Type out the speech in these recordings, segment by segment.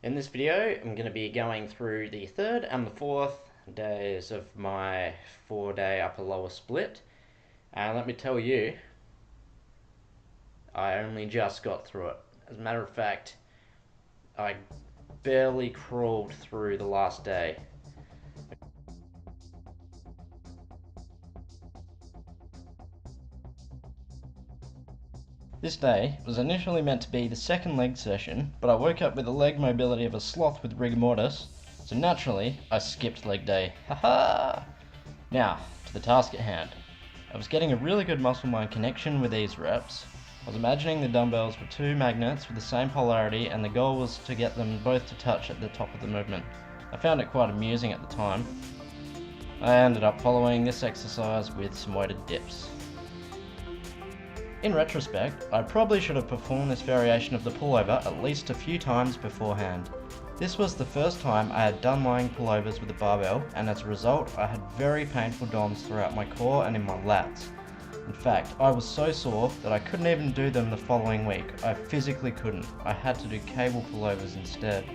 In this video, I'm going to be going through the third and the fourth days of my 4-day upper-lower split. And let me tell you, I only just got through it. As a matter of fact, I barely crawled through the last day. This day was initially meant to be the second leg session, but I woke up with the leg mobility of a sloth with rigor mortis, so naturally I skipped leg day. Haha! Now, to the task at hand. I was getting a really good muscle-mind connection with these reps. I was imagining the dumbbells were two magnets with the same polarity, and the goal was to get them both to touch at the top of the movement. I found it quite amusing at the time. I ended up following this exercise with some weighted dips. In retrospect, I probably should have performed this variation of the pullover at least a few times beforehand. This was the first time I had done lying pullovers with a barbell, and as a result I had very painful DOMs throughout my core and in my lats. In fact, I was so sore that I couldn't even do them the following week. I physically couldn't. I had to do cable pullovers instead.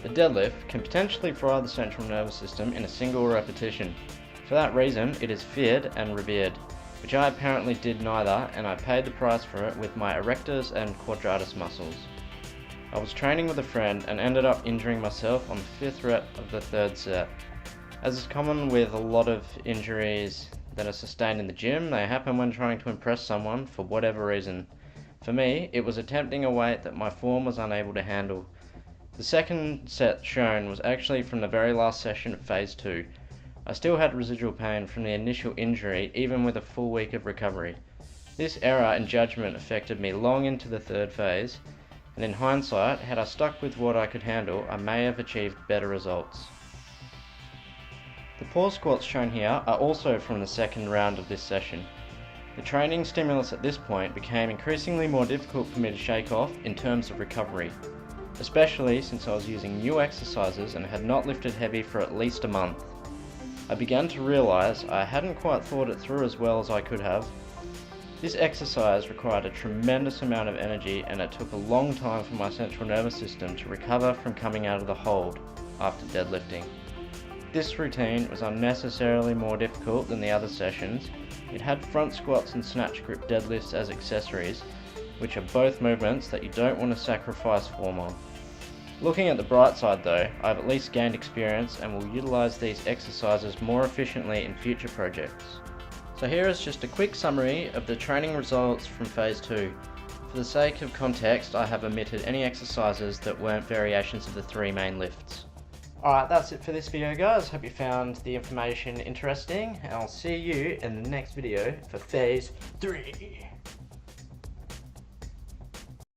The deadlift can potentially fry the central nervous system in a single repetition. For that reason, it is feared and revered, which I apparently did neither, and I paid the price for it with my erectors and quadratus muscles. I was training with a friend and ended up injuring myself on the 5th rep of the 3rd set. As is common with a lot of injuries that are sustained in the gym, they happen when trying to impress someone for whatever reason. For me, it was attempting a weight that my form was unable to handle. The second set shown was actually from the very last session of phase 2. I still had residual pain from the initial injury, even with a full week of recovery. This error in judgment affected me long into the 3rd phase, and in hindsight, had I stuck with what I could handle, I may have achieved better results. The pause squats shown here are also from the second round of this session. The training stimulus at this point became increasingly more difficult for me to shake off in terms of recovery, especially since I was using new exercises and had not lifted heavy for at least a month. I began to realise I hadn't quite thought it through as well as I could have. This exercise required a tremendous amount of energy, and it took a long time for my central nervous system to recover from coming out of the hold after deadlifting. This routine was unnecessarily more difficult than the other sessions. It had front squats and snatch grip deadlifts as accessories, which are both movements that you don't want to sacrifice form on. Looking at the bright side though, I've at least gained experience and will utilise these exercises more efficiently in future projects. So here is just a quick summary of the training results from phase 2. For the sake of context, I have omitted any exercises that weren't variations of the 3 main lifts. Alright, that's it for this video guys. Hope you found the information interesting, and I'll see you in the next video for phase 3.